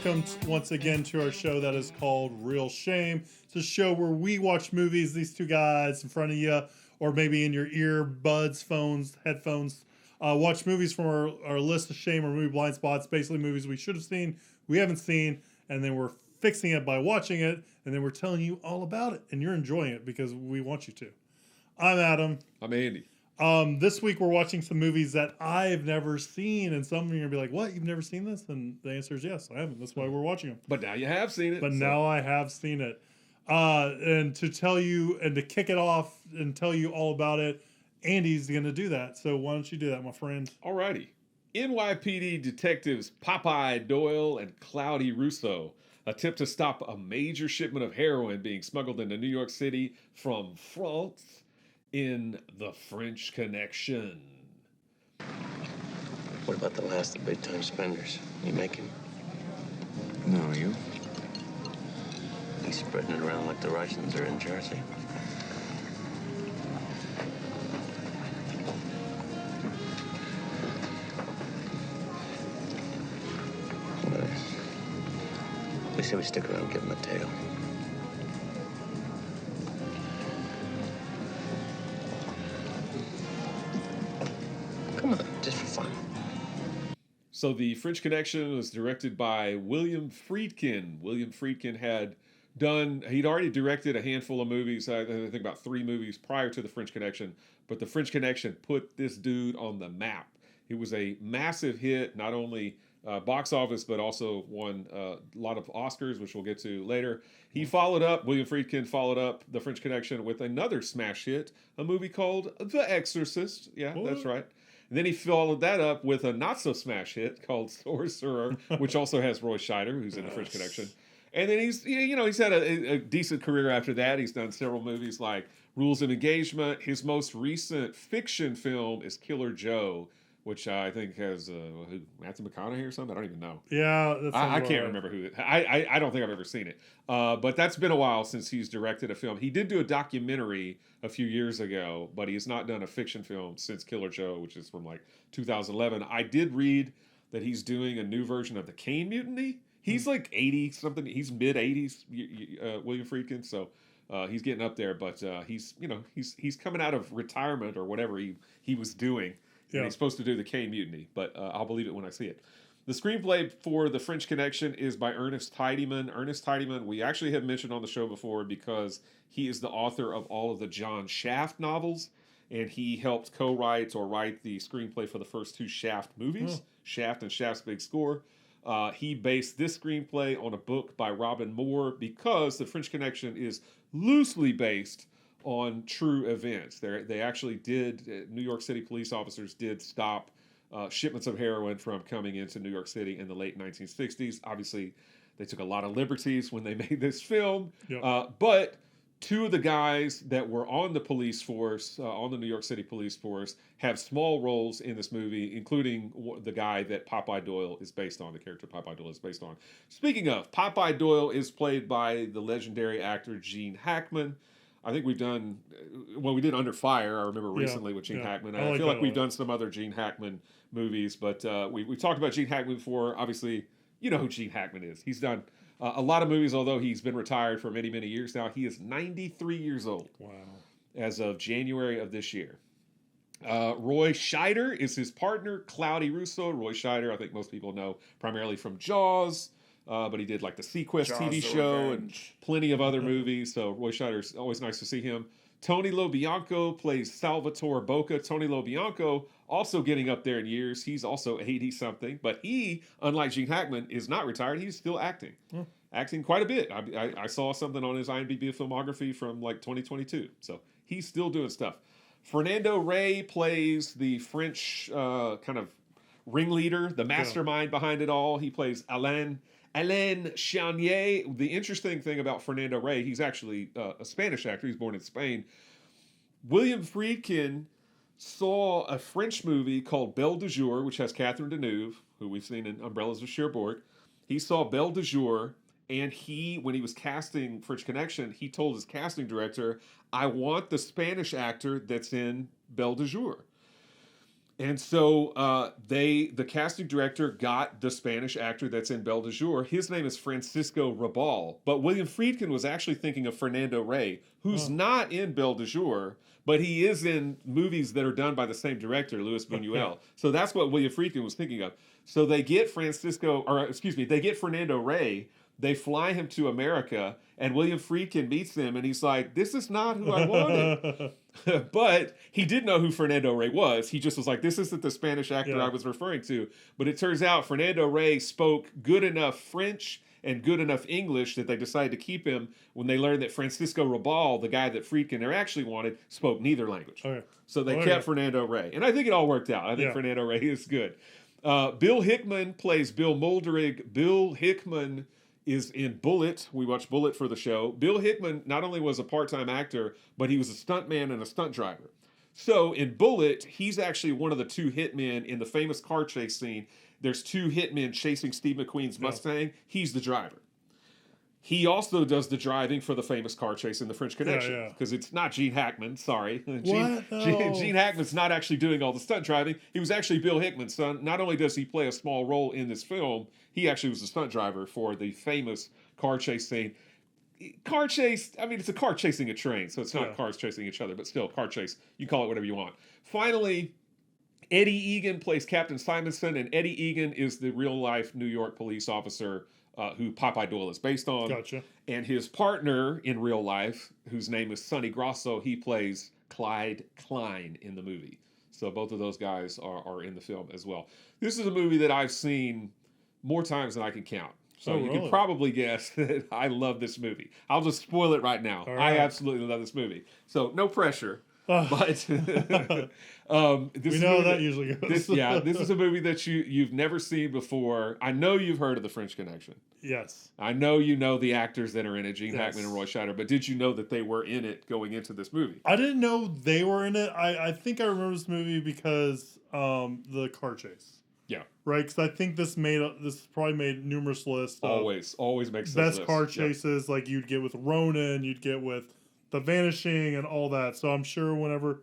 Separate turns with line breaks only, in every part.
welcome once again to our show that is called Real Shame. It's a show where we watch movies, these two guys in front of you, or maybe in your earbuds, phones, headphones, watch movies from our list of shame or movie blind spots, basically movies we should have seen, we haven't seen, and then we're fixing it by watching it, and then we're telling you all about it, and you're enjoying it because we want you to. I'm Adam.
I'm Andy.
This week we're watching some movies that I've never seen, and some of you are going to be like, what, you've never seen this? And the answer is yes, I haven't. That's why we're watching them.
But now you have seen it.
But now I have seen it. And to tell you, and to kick it off and tell you all about it, Andy's going to do that. So why don't you do that, my friend?
Alrighty. NYPD detectives Popeye Doyle and Cloudy Russo attempt to stop a major shipment of heroin being smuggled into New York City from France in The French Connection.
What about the last of the big-time spenders? You making?
No, you?
He's spreading it around like the Russians are in Jersey. Well, they say we stick around and give him a tail. Come on, just for fun.
So The French Connection was directed by William Friedkin. William Friedkin he'd already directed a handful of movies, I think about 3 movies prior to The French Connection, but The French Connection put this dude on the map. It was a massive hit, not only box office, but also won a lot of Oscars, which we'll get to later. William Friedkin followed up The French Connection with another smash hit, a movie called The Exorcist. Yeah, that's right. And then he followed that up with a not-so-smash hit called Sorcerer, which also has Roy Scheider, who's in The French Connection. And then he's had a decent career after that. He's done several movies like Rules of Engagement. His most recent fiction film is Killer Joe, which I think has Matthew McConaughey or something. I don't even know.
Yeah,
I can't remember who. I don't think I've ever seen it. But that's been a while since he's directed a film. He did do a documentary a few years ago, but he has not done a fiction film since Killer Joe, which is from like 2011. I did read that he's doing a new version of the Caine Mutiny. He's like 80 something. He's mid 80s, William Friedkin. So he's getting up there, but he's coming out of retirement or whatever he was doing. Yeah. And he's supposed to do the Caine Mutiny, but I'll believe it when I see it. The screenplay for The French Connection is by Ernest Tidyman. Ernest Tidyman, we actually have mentioned on the show before because he is the author of all of the John Shaft novels, and he helped co-write or write the screenplay for the first 2 Shaft movies, Shaft and Shaft's Big Score. He based this screenplay on a book by Robin Moore because The French Connection is loosely based on true events. They actually did, New York City police officers did stop shipments of heroin from coming into New York City in the late 1960s. Obviously, they took a lot of liberties when they made this film. Yep. But 2 of the guys that were on the police force, on the New York City police force, have small roles in this movie, including the guy that Popeye Doyle is based on, the character Popeye Doyle is based on. Speaking of, Popeye Doyle is played by the legendary actor Gene Hackman. I think we did Under Fire, I remember recently with Gene Hackman. I feel like we've done some other Gene Hackman movies, but we've talked about Gene Hackman before. Obviously, you know who Gene Hackman is. He's done a lot of movies, although he's been retired for many, many years now. He is 93 years old. Wow. As of January of this year. Roy Scheider is his partner, Cloudy Russo. Roy Scheider, I think most people know primarily from Jaws. But he did like the Sequest TV show and plenty of other movies. So Roy Scheider's always nice to see him. Tony LoBianco plays Salvatore Bocca. Tony LoBianco also getting up there in years. He's also 80-something. But he, unlike Gene Hackman, is not retired. He's still acting. Acting quite a bit. I saw something on his IMDb filmography from like 2022. So he's still doing stuff. Fernando Rey plays the French kind of ringleader, the mastermind behind it all. He plays Alain Chanier. The interesting thing about Fernando Rey, he's actually a Spanish actor. He's born in Spain. William Friedkin saw a French movie called Belle de Jour, which has Catherine Deneuve, who we've seen in Umbrellas of Cherbourg. He saw Belle de Jour, and when he was casting French Connection, he told his casting director, I want the Spanish actor that's in Belle de Jour. And so the casting director got the Spanish actor that's in Belle de Jour. His name is Francisco Rabal, but William Friedkin was actually thinking of Fernando Rey, who's not in Belle de Jour, but he is in movies that are done by the same director, Luis Buñuel. So that's what William Friedkin was thinking of. So they get they get Fernando Rey. They fly him to America, and William Friedkin meets him, and he's like, "This is not who I wanted." But he did know who Fernando Rey was. He just was like, "This isn't the Spanish actor I was referring to." But it turns out Fernando Rey spoke good enough French and good enough English that they decided to keep him when they learned that Francisco Rabal, the guy that Friedkin actually wanted, spoke neither language.
Okay.
So they kept Fernando Rey. And I think it all worked out. I think Fernando Rey is good. Bill Hickman plays Bill Molderig. Bill Hickman is in Bullet. We watched Bullet for the show. Bill Hickman not only was a part-time actor, but he was a stuntman and a stunt driver. So in Bullet, he's actually one of the two hitmen in the famous car chase scene. There's two hitmen chasing Steve McQueen's Mustang. He's the driver. He also does the driving for the famous car chase in The French Connection, because it's not Gene Hackman. Sorry, Gene Hackman's not actually doing all the stunt driving. He was actually Bill Hickman's son. Not only does he play a small role in this film, he actually was the stunt driver for the famous car chase scene. Car chase, I mean, it's a car chasing a train, so it's not cars chasing each other, but still, car chase. You call it whatever you want. Finally, Eddie Egan plays Captain Simonson, and Eddie Egan is the real-life New York police officer who Popeye Doyle is based on.
Gotcha.
And his partner in real life, whose name is Sonny Grosso, he plays Clyde Klein in the movie. So both of those guys are in the film as well. This is a movie that I've seen more times than I can count. So you can probably guess that I love this movie. I'll just spoil it right now. I absolutely love this movie. So no pressure. But
we know that usually goes.
This is a movie that you've never seen before. I know you've heard of The French Connection.
Yes.
I know you know the actors that are in it, Gene Hackman and Roy Scheider, but did you know that they were in it going into this movie?
I didn't know they were in it. I think I remember this movie because the car chase.
Yeah.
Right? Because I think this probably made numerous lists.
Always makes
best
lists.
car chases like you'd get with Ronin, you'd get with The Vanishing and all that. So I'm sure whenever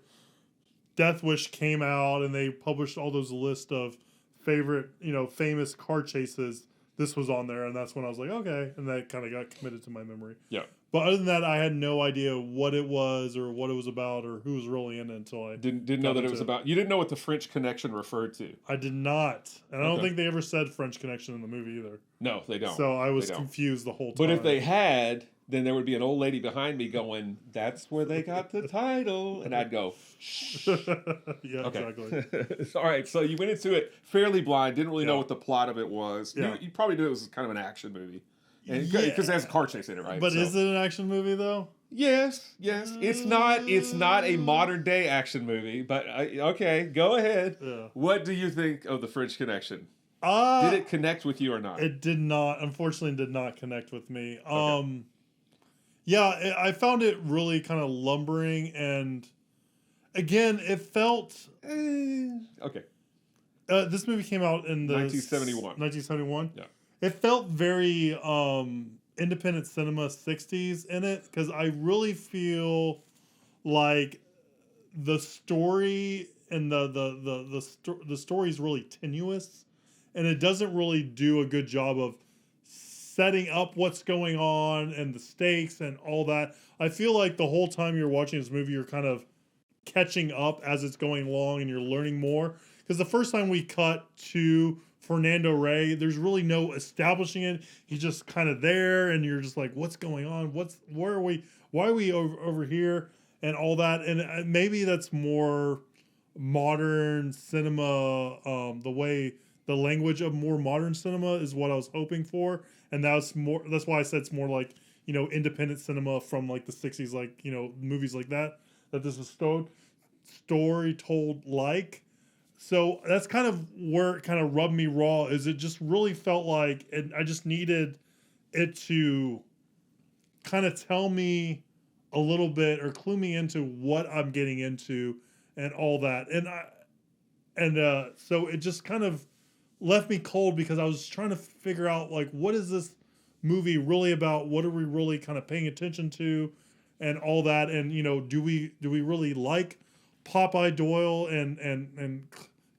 Death Wish came out and they published all those lists of favorite, famous car chases, this was on there, and that's when I was like, okay, and that kind of got committed to my memory.
Yeah.
But other than that, I had no idea what it was or what it was about or who was really in it until I
didn't know that it was about. You didn't know what The French Connection referred to.
I did not, and I don't think they ever said French Connection in the movie either.
No, they don't.
So I was confused the whole time.
But if they had, then there would be an old lady behind me going, "That's where they got the title," and I'd go, "Shh."
Yeah, exactly.
All right, so you went into it fairly blind, didn't really know what the plot of it was.
Yeah.
You probably knew it was kind of an action movie. Because it has a car chase in it, right?
But is it an action movie though?
Yes. It's not a modern day action movie, but okay, go ahead.
Yeah.
What do you think of The French Connection? Did it connect with you or not?
It did not. Unfortunately, did not connect with me.
Okay.
Yeah, I found it really kind of lumbering, and again, it felt
okay.
This movie came out in the
1971.
1971.
Yeah.
It felt very independent cinema 60s in it, because I really feel like the story and the story is really tenuous, and it doesn't really do a good job of setting up what's going on and the stakes and all that. I feel like the whole time you're watching this movie, you're kind of catching up as it's going along and you're learning more. Because the first time we cut to Fernando Rey, there's really no establishing it. He's just kind of there, and you're just like, what's going on? Where are we? Why are we over here? And all that. And maybe that's more modern cinema, the language of more modern cinema is what I was hoping for. And that's why I said it's more like, independent cinema from like the 60s, like, movies like that this is story told like. So that's kind of where it kind of rubbed me raw, is it just really felt like I just needed it to kind of tell me a little bit or clue me into what I'm getting into and all that. So it just kind of left me cold, because I was trying to figure out, like, what is this movie really about? What are we really kind of paying attention to and all that? And, do we really like Popeye Doyle and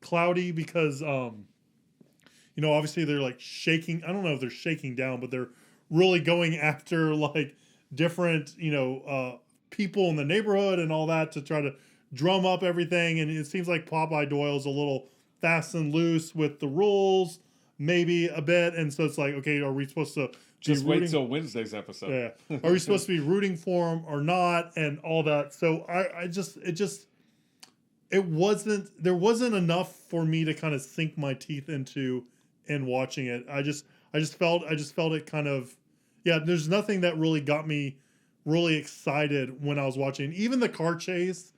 cloudy because obviously they're like shaking. I don't know if they're shaking down, but they're really going after like different people in the neighborhood and all that to try to drum up everything. And it seems like Popeye Doyle's a little fast and loose with the rules, maybe a bit. And so it's like, okay, are we supposed to
just wait till Wednesday's episode?
Yeah. Are we supposed to be rooting for him or not? And all that. So there wasn't enough for me to kind of sink my teeth into in watching it. I just felt it kind of, there's nothing that really got me really excited when I was watching. Even the car chase,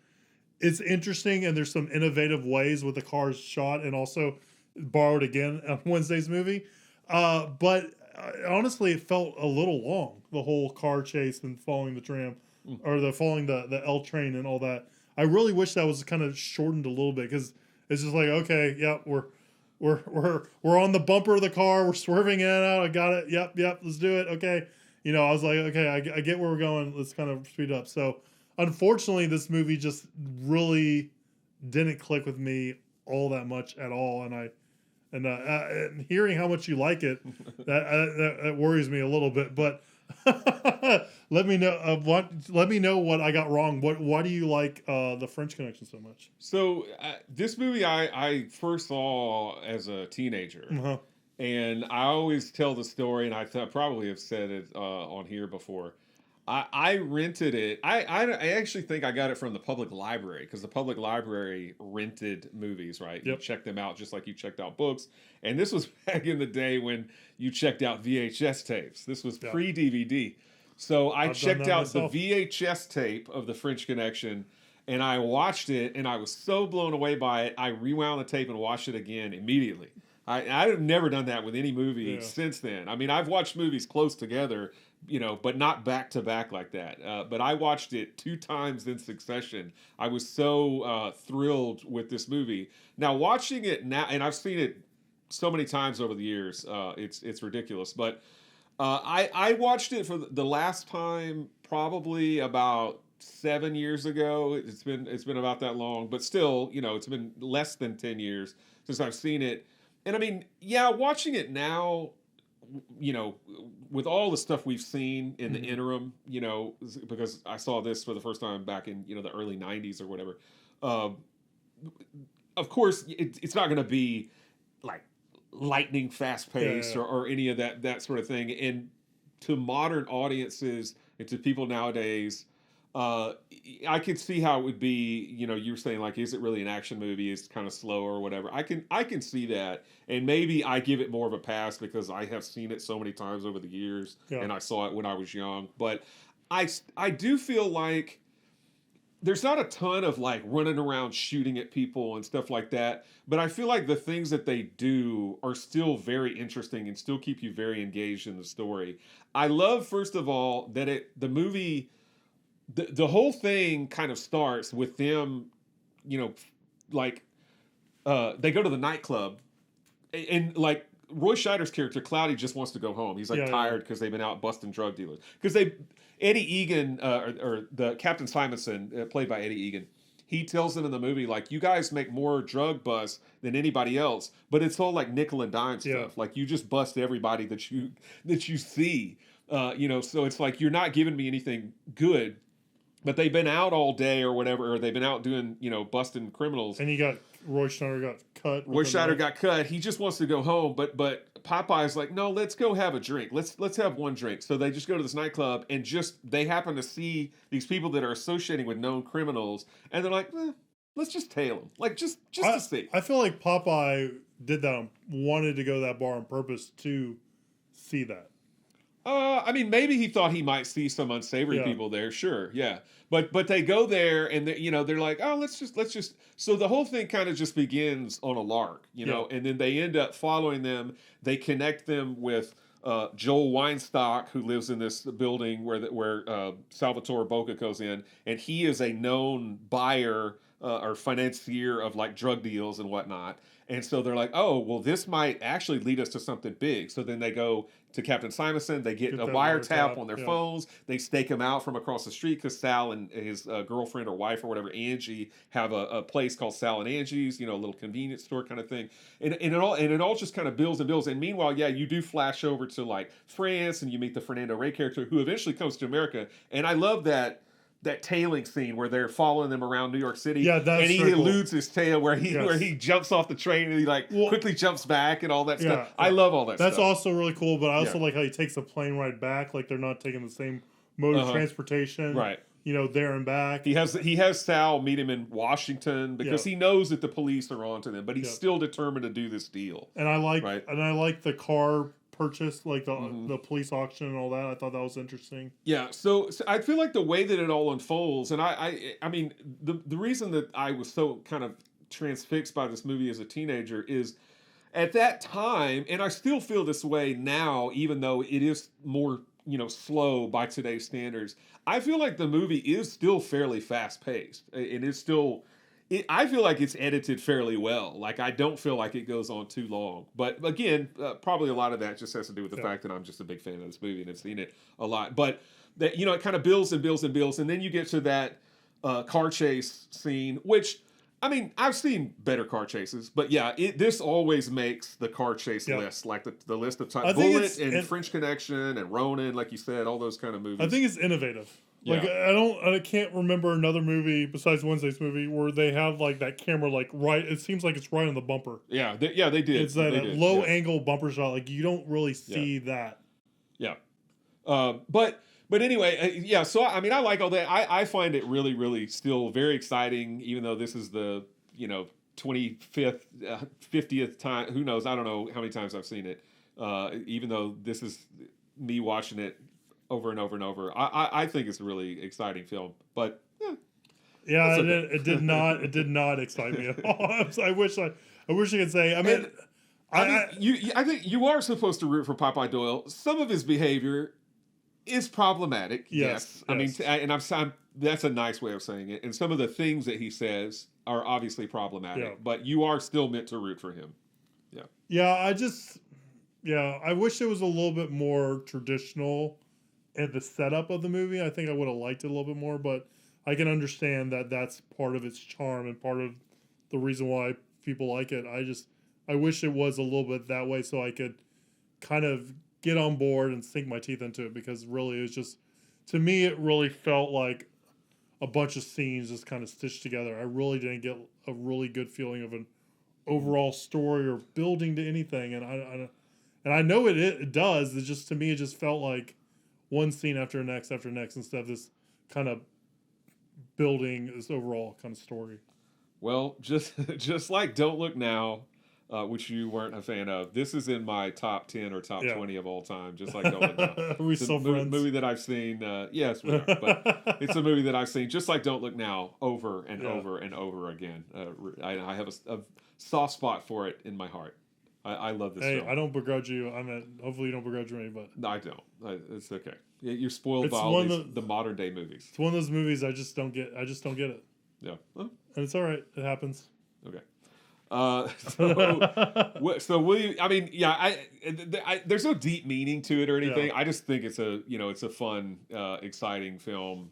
it's interesting, and there's some innovative ways with the cars shot, and also borrowed again on Wednesday's movie. But honestly, it felt a little long, the whole car chase and following the tram, or following the L train and all that. I really wish that was kind of shortened a little bit, because it's just like, okay, we're on the bumper of the car, we're swerving in and out. I got it. Yep, let's do it. Okay. I was like, okay, I get where we're going. Let's kind of speed up. So, unfortunately, this movie just really didn't click with me all that much at all. And hearing how much you like it, that worries me a little bit. But let me know what I got wrong. Why do you like the French Connection so much?
So this movie I first saw as a teenager.
Uh-huh.
And I always tell the story, and I probably have said it on here before. I rented it. I actually think I got it from the public library, because the public library rented movies, right?
Yep.
You checked them out just like you checked out books. And this was back in the day when you checked out VHS tapes. This was pre-DVD. So I checked out the VHS tape of The French Connection, and I watched it, and I was so blown away by it, I rewound the tape and watched it again immediately. I've never done that with any movie since then. I mean, I've watched movies close together, but not back to back like that. But I watched it 2 times in succession. I was so thrilled with this movie. Now, watching it now, and I've seen it so many times over the years, it's ridiculous. But I watched it for the last time probably about 7 years ago. It's been about that long, but still, it's been less than 10 years since I've seen it. And I mean, watching it now, with all the stuff we've seen in the interim, because I saw this for the first time back in, the early 90s or whatever. Of course, it's not going to be like lightning fast paced or any of that sort of thing. And to modern audiences and to people nowadays, I could see how it would be, you were saying, like, is it really an action movie? It's kind of slow or whatever. I can see that. And maybe I give it more of a pass because I have seen it so many times over the years, and I saw it when I was young. But I do feel like there's not a ton of like running around shooting at people and stuff like that. But I feel like the things that they do are still very interesting and still keep you very engaged in the story. I love, first of all, that the movie... The whole thing kind of starts with them, they go to the nightclub, and like Roy Scheider's character Cloudy just wants to go home. He's tired because they've been out busting drug dealers. Because Eddie Egan or the Captain Simonson, played by Eddie Egan, he tells them in the movie, like, you guys make more drug busts than anybody else, but it's all like nickel and dime stuff. Like, you just bust everybody that you see. So it's like, you're not giving me anything good. But they've been out all day or whatever, or they've been out doing, busting criminals.
And Roy Schneider got cut.
Roy Scheider got cut. He just wants to go home, but Popeye's like, no, let's go have a drink. Let's have one drink. So they just go to this nightclub, and they happen to see these people that are associating with known criminals, and they're like, let's just tail them, like just to see.
I feel like Popeye did that, wanted to go to that bar on purpose to see that.
I mean, maybe he thought he might see some unsavory people there. Sure, yeah. But they go there, and they're like, oh, let's just. So the whole thing kind of just begins on a lark, and then they end up following them. They connect them with Joel Weinstock, who lives in this building where Salvatore Boca goes in, and he is a known buyer or financier of like drug deals and whatnot. And so they're like, oh, well, this might actually lead us to something big. So then they go to Captain Simonson. They get a
that
wiretap on their
yeah.
phones. They stake him out from across the street because Sal and his girlfriend or wife or whatever, Angie, have a place called Sal and Angie's, a little convenience store kind of thing. And it all just kind of builds and builds. And meanwhile, yeah, you do flash over to like France and you meet the Fernando Rey character who eventually comes to America. And I love that tailing scene where they're following them around New York City.
Yeah, that's
and he
cool.
eludes his tail where he jumps off the train and he quickly jumps back and all that stuff. I love all that
That's
stuff.
also really cool, but I also like how he takes a plane ride back, like they're not taking the same mode of transportation.
Right.
There and back.
He has Sal meet him in Washington because he knows that the police are onto them, but he's still determined to do this deal.
And I like the car purchase, like the police auction and all that. I thought that was interesting.
Yeah, so I feel like the way that it all unfolds, and I mean the reason that I was so kind of transfixed by this movie as a teenager is at that time, and I still feel this way now, even though it is more slow by today's standards. I feel like the movie is still fairly fast paced. It is still. I feel like it's edited fairly well. Like, I don't feel like it goes on too long. But again, probably a lot of that just has to do with the fact that I'm just a big fan of this movie and have seen it a lot. But that it kind of builds and builds and builds, and then you get to that car chase scene, which I mean, I've seen better car chases, but yeah, this always makes the car chase list, like the list of time. Bullet and French Connection and Ronin, like you said, all those kind of movies.
I think it's innovative. Like I can't remember another movie besides Wednesday's movie where they have like that camera like right. It seems like it's right on the bumper.
Yeah, they did.
It's that low angle bumper shot. Like you don't really see that.
Yeah, but anyway, So I mean, I like all that. I find it really, really still very exciting, even though this is the 25th, 50th time. Who knows? I don't know how many times I've seen it. Even though this is me watching it over and over and over, I think it's a really exciting film. But
it did not excite me at all. I wish I could say. I mean,
I think you are supposed to root for Popeye Doyle. Some of his behavior is problematic. Yes. I mean, and that's a nice way of saying it. And some of the things that he says are obviously problematic, but you are still meant to root for him. Yeah.
Yeah. I wish it was a little bit more traditional at the setup of the movie. I think I would have liked it a little bit more, but I can understand that that's part of its charm and part of the reason why people like it. I wish it was a little bit that way so I could kind of get on board and sink my teeth into it, because really it was just, to me, it really felt like a bunch of scenes just kind of stitched together. I really didn't get a really good feeling of an overall story or building to anything. And I know it does. It's just, to me, it just felt like one scene after next instead of this kind of building this overall kind of story.
Well, just like Don't Look Now, which you weren't a fan of, this is in my top 10 or top 20 of all time, just like Don't Look Now.
Are we still friends?
Movie that I've seen, yes, we are, but it's a movie that I've seen, just like Don't Look Now, over and over and over again. I have a soft spot for it in my heart. I love this film.
I don't begrudge you. Hopefully you don't begrudge me, but
no, I don't. It's okay. You're spoiled by all the modern day movies.
It's one of those movies I just don't get it.
Yeah. Huh?
And it's all right. It happens.
Okay. So William, I mean, there's no deep meaning to it or anything. I just think it's a fun, exciting film.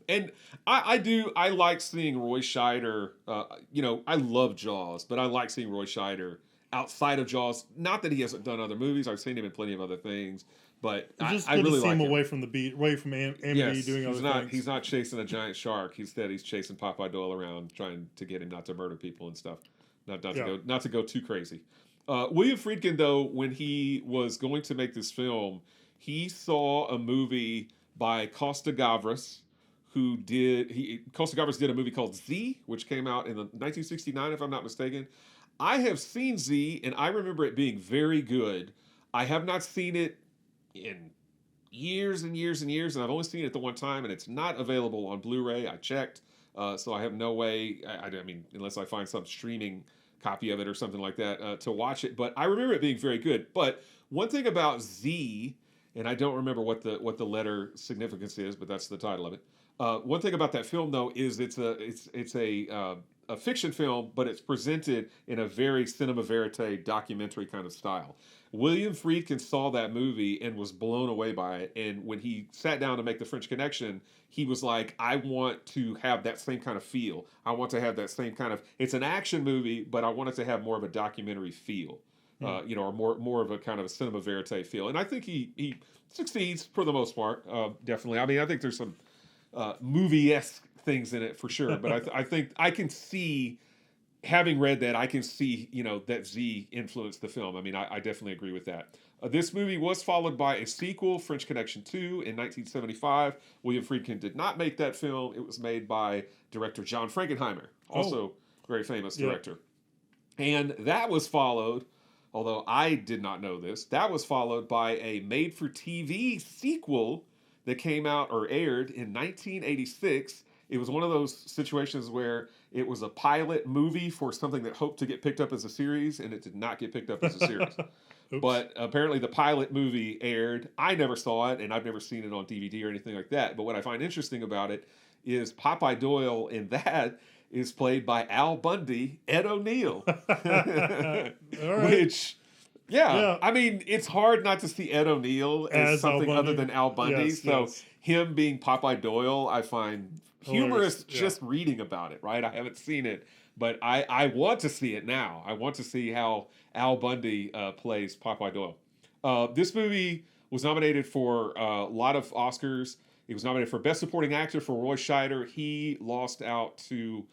And I like seeing Roy Scheider. I love Jaws, but I like seeing Roy Scheider outside of Jaws. Not that he hasn't done other movies. I've seen him in plenty of other things, but I really like him
away from the beat, away from Amity doing other things.
He's not chasing a giant shark. Instead, he's chasing Popeye Doyle around, trying to get him not to murder people and stuff. Not to go too crazy. William Friedkin, though, when he was going to make this film, he saw a movie by Costa Gavras, Costa Gavras did a movie called Z, which came out in 1969, if I'm not mistaken. I have seen Z, and I remember it being very good. I have not seen it in years and years and years, and I've only seen it the one time, and it's not available on Blu-ray. I checked, so I have no way, I mean, unless I find some streaming copy of it or something like that, to watch it. But I remember it being very good. But one thing about Z, and I don't remember what the letter significance is, but that's the title of it. One thing about that film, though, is it's a a fiction film, but it's presented in a very cinema verite documentary kind of style. William Friedkin saw that movie and was blown away by it. And when he sat down to make The French Connection, he was like, I want to have that same kind of feel. I want to have that same kind of, it's an action movie, but I want it to have more of a documentary feel, or more of a kind of a cinema verite feel. And I think he succeeds for the most part, definitely. I mean, I think there's some movie-esque things in it for sure, but I think I can see, having read that, I can see, that Z influenced the film. I mean, I definitely agree with that. This movie was followed by a sequel, French Connection 2, in 1975. William Friedkin did not make that film. It was made by director John Frankenheimer, also very famous director. And that was followed, although I did not know this, that was followed by a made-for-TV sequel that came out or aired in 1986. It was one of those situations where it was a pilot movie for something that hoped to get picked up as a series, and it did not get picked up as a series. But apparently the pilot movie aired. I never saw it, and I've never seen it on DVD or anything like that. But what I find interesting about it is Popeye Doyle in that is played by Al Bundy, Ed O'Neill. Which... Yeah, I mean, it's hard not to see Ed O'Neill as something other than Al Bundy. Him being Popeye Doyle, I find humorous just reading about it, right? I haven't seen it, but I want to see it now. I want to see how Al Bundy plays Popeye Doyle. This movie was nominated for a lot of Oscars. It was nominated for Best Supporting Actor for Roy Scheider. He lost out to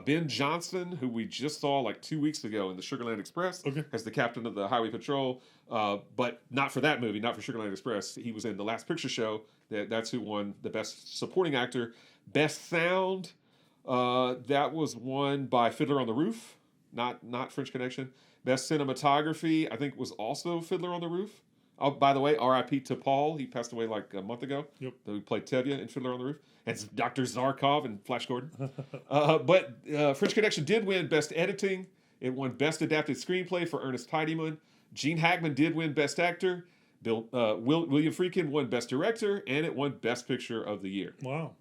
Ben Johnson, who we just saw like 2 weeks ago in the Sugarland Express as the captain of the Highway Patrol, but not for that movie, not for Sugarland Express. He was in The Last Picture Show. That's who won the Best Supporting Actor. Best Sound, that was won by Fiddler on the Roof, not French Connection. Best Cinematography, I think, was also Fiddler on the Roof. Oh, by the way, R.I.P. to Paul. He passed away like a month ago. Yep. He played Tevye in Fiddler on the Roof. And Dr. Zarkov and Flash Gordon. But French Connection did win Best Editing. It won Best Adapted Screenplay for Ernest Tidyman. Gene Hackman did win Best Actor. William Friedkin won Best Director. And it won Best Picture of the Year.
Wow.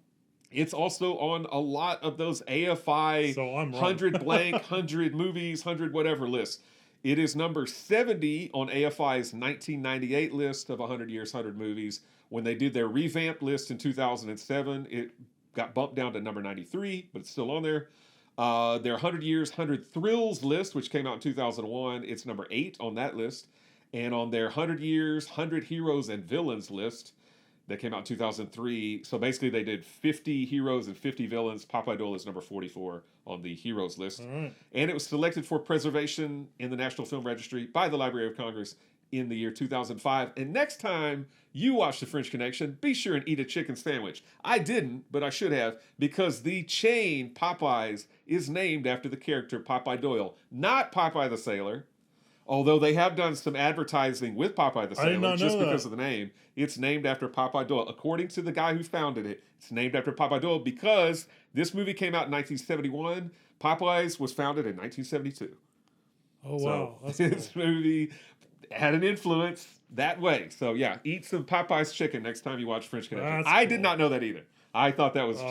It's also on a lot of those AFI 100 blank, 100 movies, 100 whatever lists. It is number 70 on AFI's 1998 list of 100 years, 100 movies. When they did their revamped list in 2007, it got bumped down to number 93, but it's still on there. Their 100 years, 100 thrills list, which came out in 2001, it's number 8 on that list. And on their 100 years, 100 heroes and villains list, that came out in 2003. So basically they did 50 heroes and 50 villains. Popeye Doyle is number 44 on the heroes list. And it was selected for preservation in the National Film Registry by the Library of Congress in the year 2005. And next time you watch The French Connection, be sure and eat a chicken sandwich. I didn't, but I should have, because the chain Popeyes is named after the character Popeye Doyle, not Popeye the Sailor. Although they have done some advertising with Popeye the Sailor just because of the name. It's named after Popeye Doyle. According to the guy who founded it, it's named after Popeye Doyle because this movie came out in 1971. Popeyes was founded in 1972.
Oh, wow.
So this movie had an influence that way. So, yeah, eat some Popeye's chicken next time you watch French Connection. I did not know that either. I thought that was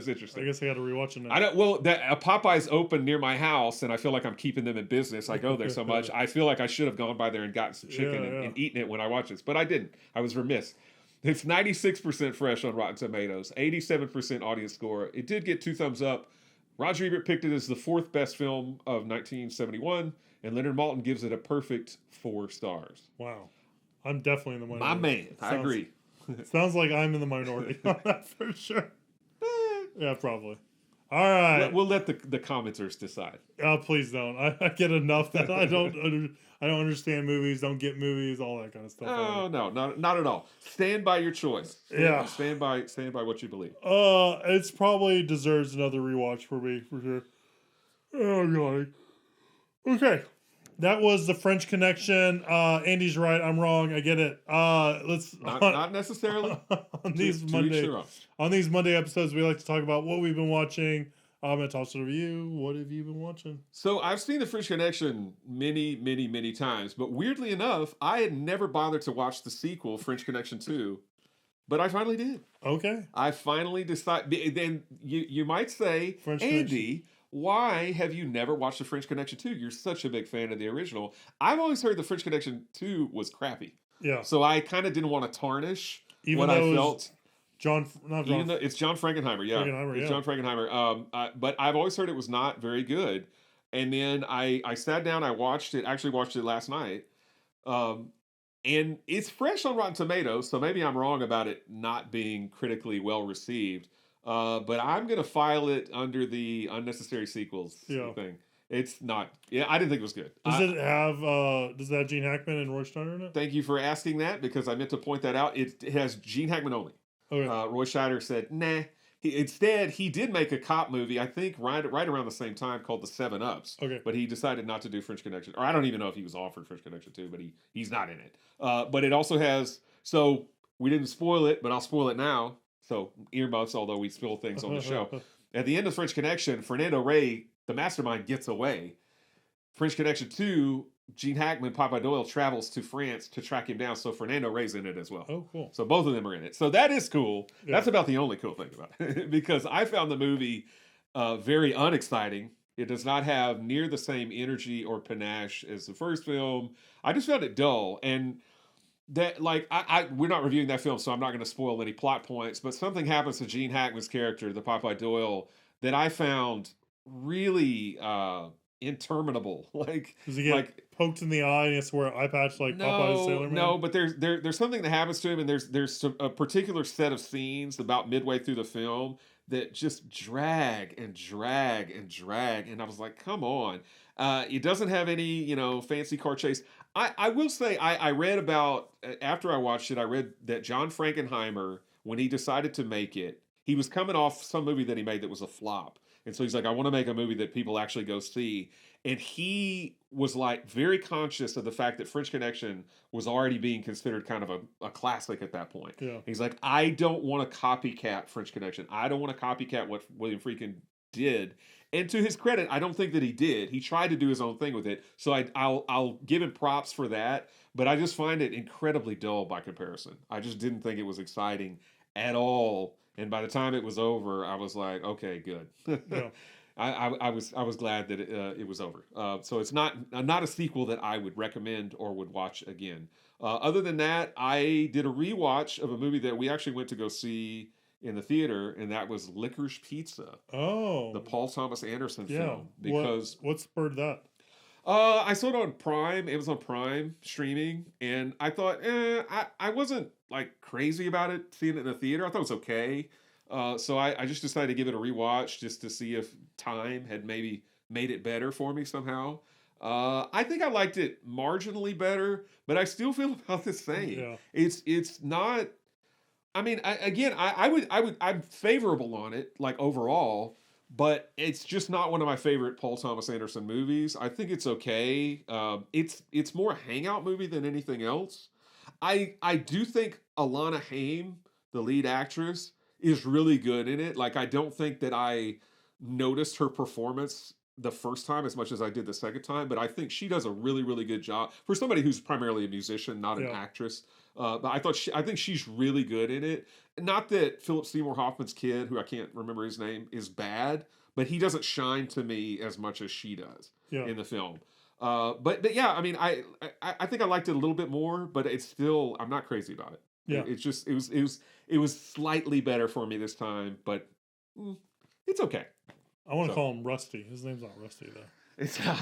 interesting.
I guess I got to rewatch it now.
I don't. Well, Popeye's open near my house, and I feel like I'm keeping them in business. I go there so much. I feel like I should have gone by there and gotten some chicken and eaten it when I watched this, but I didn't. I was remiss. It's 96% fresh on Rotten Tomatoes, 87% audience score. It did get 2 thumbs up. Roger Ebert picked it as the 4th best film of 1971, and Leonard Maltin gives it a perfect 4 stars.
Wow, I'm definitely in the minority.
My man, I agree.
Sounds like I'm in the minority on that for sure. Yeah, probably. All right.
We'll let the commenters decide.
Please don't. I get enough that I don't understand movies, don't get movies, all that kind of stuff.
Oh no, not at all. Stand by your choice. Stand by what you believe.
It's probably deserves another rewatch for me for sure. Oh god. Okay. That was The French Connection. Andy's right. I'm wrong. I get it. Let's
not necessarily
on these Monday episodes. We like to talk about what we've been watching. I'm gonna toss it over to you. What have you been watching?
So I've seen The French Connection many times, but weirdly enough, I had never bothered to watch the sequel, French Connection 2. But I finally did.
Okay.
I finally decided. Then you might say, Andy, why have you never watched The French Connection 2? You're such a big fan of the original. I've always heard The French Connection 2 was crappy.
Yeah.
So I kind of didn't want to tarnish
Even
what
though
I
it was
felt.
not
Even
John.
though it's John Frankenheimer, yeah.
Frankenheimer,
It's
yeah.
John Frankenheimer. But I've always heard it was not very good. And then I sat down, I watched it, actually watched it last night. Um, and it's fresh on Rotten Tomatoes, so maybe I'm wrong about it not being critically well received. But I'm gonna file it under the unnecessary sequels
Yeah.
thing. It's not. Yeah, I didn't think it was good.
Does it have Gene Hackman and Roy Scheider in it?
Thank you for asking that because I meant to point that out. It has Gene Hackman only.
Okay.
Roy Scheider said, "Nah." Instead, he did make a cop movie, I think, right around the same time called The 7 Ups.
Okay.
But he decided not to do French Connection. Or I don't even know if he was offered French Connection 2, but he's not in it. But it also has, so we didn't spoil it, but I'll spoil it now. So earmuffs, although we spill things on the show. At the end of French Connection, Fernando Rey, the mastermind, gets away. French Connection 2, Gene Hackman, Papa Doyle travels to France to track him down. So Fernando Rey's in it as well.
Oh, cool.
So both of them are in it. So that is cool.
Yeah.
That's about the only cool thing about it. Because I found the movie very unexciting. It does not have near the same energy or panache as the first film. I just found it dull. And that, like, we're not reviewing that film, so I'm not going to spoil any plot points. But something happens to Gene Hackman's character, the Popeye Doyle, that I found really interminable. Like,
Does he get poked in the eye and he has to wear an eye patch like Popeye's Sailor Man?
No, but there's something that happens to him, and there's a particular set of scenes about midway through the film that just drag and drag and drag, and I was like, come on. It doesn't have any, fancy car chase. I will say, I read about, after I watched it, I read that John Frankenheimer, when he decided to make it, he was coming off some movie that he made that was a flop. And so he's like, I want to make a movie that people actually go see. And he was like very conscious of the fact that French Connection was already being considered kind of a classic at that point.
Yeah.
He's like, I don't want to copycat French Connection. I don't want to copycat what William Friedkin did. And to his credit, I don't think that he did. He tried to do his own thing with it. So I'll give him props for that. But I just find it incredibly dull by comparison. I just didn't think it was exciting at all. And by the time it was over, I was like, okay, good.
Yeah.
I was glad that it was over. So it's not a sequel that I would recommend or would watch again. Other than that, I did a rewatch of a movie that we actually went to go see in the theater, and that was Licorice Pizza.
Oh.
The Paul Thomas Anderson
Yeah.
film. Because
what spurred that?
I saw it on Prime, Amazon Prime streaming, and I thought, I wasn't like crazy about it seeing it in the theater. I thought it was okay. So I just decided to give it a rewatch just to see if time had maybe made it better for me somehow. I think I liked it marginally better, but I still feel about the same.
Yeah.
It's not. I mean, I'm favorable on it, like overall, but it's just not one of my favorite Paul Thomas Anderson movies. I think it's okay. It's more a hangout movie than anything else. I do think Alana Haim, the lead actress, is really good in it. Like, I don't think that I noticed her performance the first time as much as I did the second time, but I think she does a really, really good job for somebody who's primarily a musician, not an actress. But I think she's really good in it. Not that Philip Seymour Hoffman's kid, who I can't remember his name, is bad, but he doesn't shine to me as much as she does in the film. But yeah, I mean, I think I liked it a little bit more, but it's still, I'm not crazy about it.
Yeah.
It's just, it was slightly better for me this time, but it's okay.
I want to call him Rusty. His name's not Rusty though.
It's not.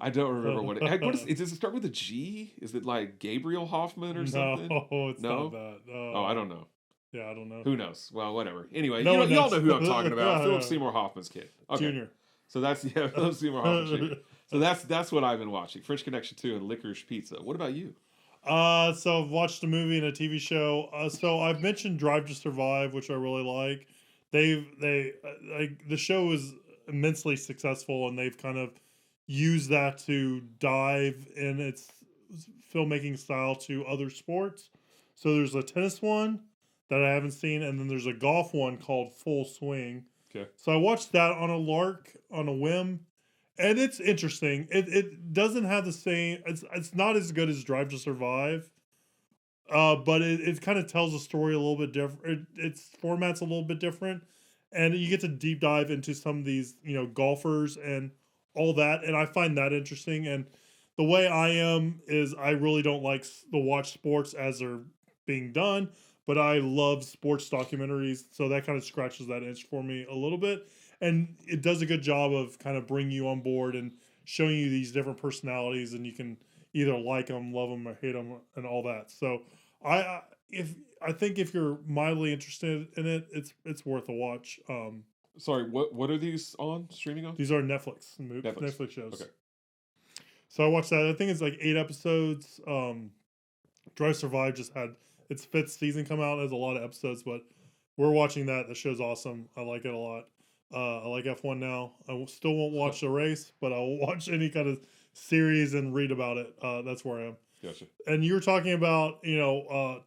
I don't remember what does it start with a G? Is it like Gabriel Hoffman or something?
No, it's not that.
Oh, I don't know.
Yeah, I don't know.
Who knows? Well, whatever. Anyway,
No
you all
one
know
knows.
who I'm talking about.
Yeah,
Philip
yeah.
Seymour Hoffman's kid. Okay.
Junior.
So that's Philip Seymour Hoffman Jr. So that's what I've been watching. French Connection 2 and Licorice Pizza. What about you?
So I've watched a movie and a TV show. So I've mentioned Drive to Survive, which I really like. The show is immensely successful, and they've kind of used that to dive in its filmmaking style to other sports. So there's a tennis one that I haven't seen, and then there's a golf one called Full Swing.
Okay.
So I watched that on a lark, on a whim, and it's interesting. It doesn't have the same. It's not as good as Drive to Survive, but it kind of tells a story a little bit different. Its format's a little bit different, and you get to deep dive into some of these, golfers and all that, and I find that interesting. And the way I am is I really don't like to watch sports as they're being done, but I love sports documentaries, so that kind of scratches that itch for me a little bit, and it does a good job of kind of bringing you on board and showing you these different personalities, and you can either like them, love them, or hate them, and all that. So if I think if you're mildly interested in it, it's worth a watch.
Sorry, what are these on streaming on?
These are Netflix shows. Okay. So I watched that. I think it's like 8 episodes. Drive Survive just had its 5th season come out. There's a lot of episodes, but we're watching that. The show's awesome. I like it a lot. I like F1 now. Still won't watch the race, but I'll watch any kind of series and read about it. That's where I am.
Gotcha.
And you were talking about,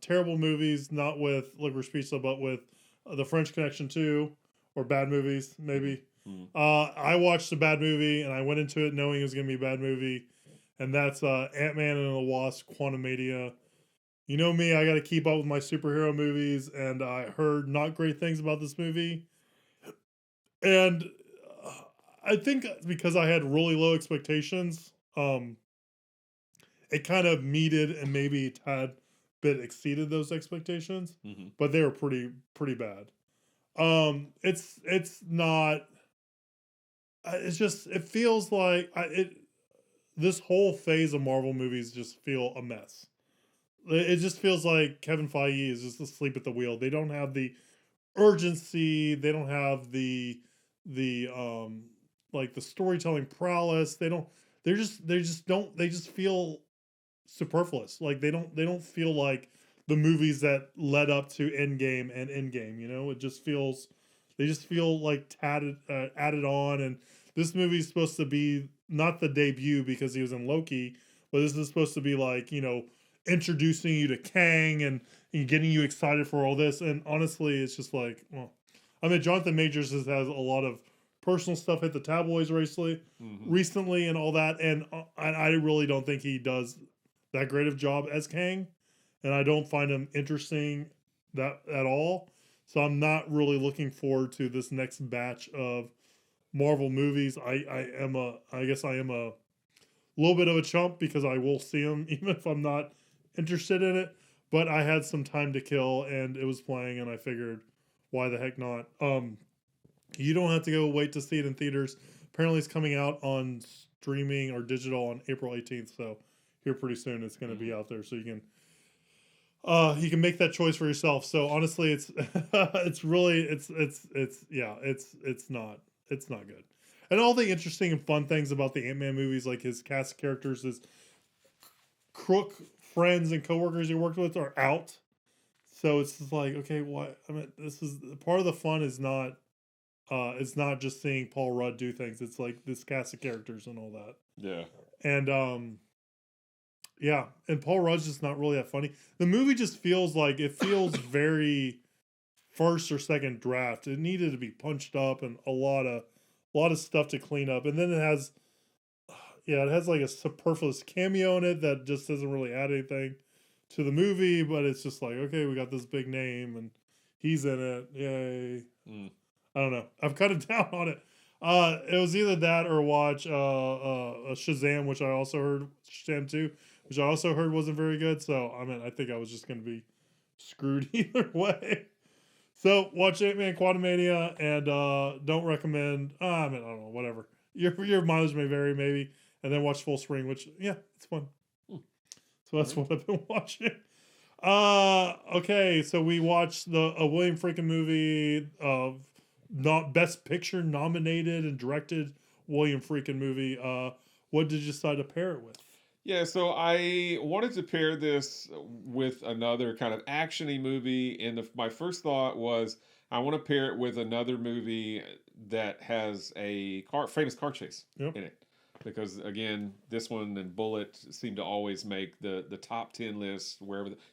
terrible movies, not with Licorice Pizza, but with The French Connection 2, or bad movies, maybe. Mm-hmm. I watched a bad movie, and I went into it knowing it was going to be a bad movie, and that's Ant-Man and the Wasp: Quantumania. You know me, I got to keep up with my superhero movies, and I heard not great things about this movie. And I think because I had really low expectations, it kind of meted and maybe a tad bit exceeded those expectations, but they were pretty bad. It's not. It's just, it feels like this whole phase of Marvel movies just feel a mess. It just feels like Kevin Feige is just asleep at the wheel. They don't have the urgency. They don't have the like the storytelling prowess. They just feel superfluous. Like they don't feel like the movies that led up to Endgame and Endgame. They just feel like added on. And this movie is supposed to be not the debut because he was in Loki, but this is supposed to be like, introducing you to Kang and getting you excited for all this. And honestly, it's just like, well, I mean, Jonathan Majors has a lot of personal stuff hit the tabloids recently and all that. And I really don't think he does that great of job as Kang. And I don't find him interesting that at all. So I'm not really looking forward to this next batch of Marvel movies. I guess I am a little bit of a chump because I will see them even if I'm not interested in it. But I had some time to kill and it was playing and I figured, why the heck not? You don't have to go wait to see it in theaters. Apparently it's coming out on streaming or digital on April 18th. So here pretty soon it's going to be out there. So you can make that choice for yourself. So honestly, it's not good. And all the interesting and fun things about the Ant-Man movies, like his cast of characters, his crook friends and coworkers he worked with are out. So it's just like, okay, what? I mean, this is part of the fun is not, it's not just seeing Paul Rudd do things. It's like this cast of characters and all that.
Yeah.
And yeah, and Paul Rudd's just not really that funny. The movie just feels very first or second draft. It needed to be punched up and a lot of stuff to clean up. And then it has like a superfluous cameo in it that just doesn't really add anything to the movie, but it's just like, okay, we got this big name and he's in it. Yay. I don't know. I'm kind of down on it. It was either that or watch Shazam, which I also heard, Shazam 2, which I also heard wasn't very good. So, I mean, I think I was just going to be screwed either way. So, watch Ant-Man Quantumania and don't recommend, I don't know, whatever. Your mileage may vary, maybe. And then watch Full Spring, which, yeah, it's fun. So that's what I've been watching. Okay, so we watched a William Friedkin movie of not Best Picture nominated and directed William Friedkin movie. What did you decide to pair it with?
Yeah, so I wanted to pair this with another kind of action-y movie, and my first thought was I want to pair it with another movie that has a famous car chase in it. Because, again, this one and Bullet seem to always make the top 10 lists,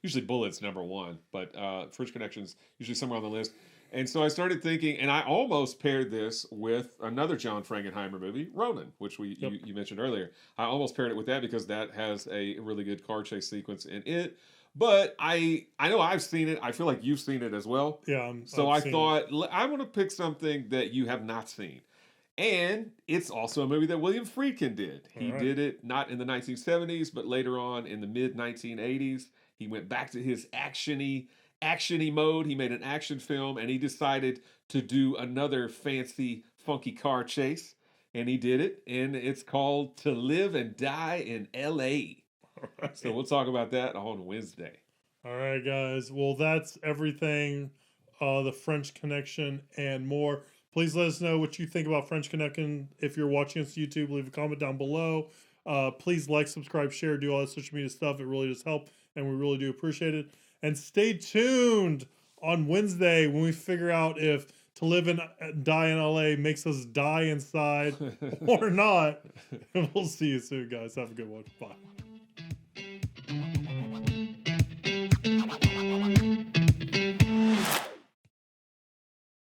usually Bullet's number one, but French Connection's usually somewhere on the list. And so I started thinking, and I almost paired this with another John Frankenheimer movie, Ronin, which you mentioned earlier. I almost paired it with that because that has a really good car chase sequence in it. But I know I've seen it. I feel like you've seen it as well.
Yeah.
So
I've
I
seen
thought I want to pick something that you have not seen. And it's also a movie that William Friedkin did. He
All right.
did it not in the 1970s, but later on in the mid 1980s. He went back to his actiony mode. He made an action film, and he decided to do another fancy, funky car chase. And he did it, and it's called To Live and Die in L.A.
All right.
So we'll talk about that on Wednesday.
All right, guys. Well, that's everything. The French Connection and more. Please let us know what you think about French Connection. If you're watching us on YouTube, leave a comment down below. Please like, subscribe, share, do all that social media stuff. It really does help, and we really do appreciate it. And stay tuned on Wednesday when we figure out if To Live and Die in LA makes us die inside or not. We'll see you soon, guys. Have a good one. Bye.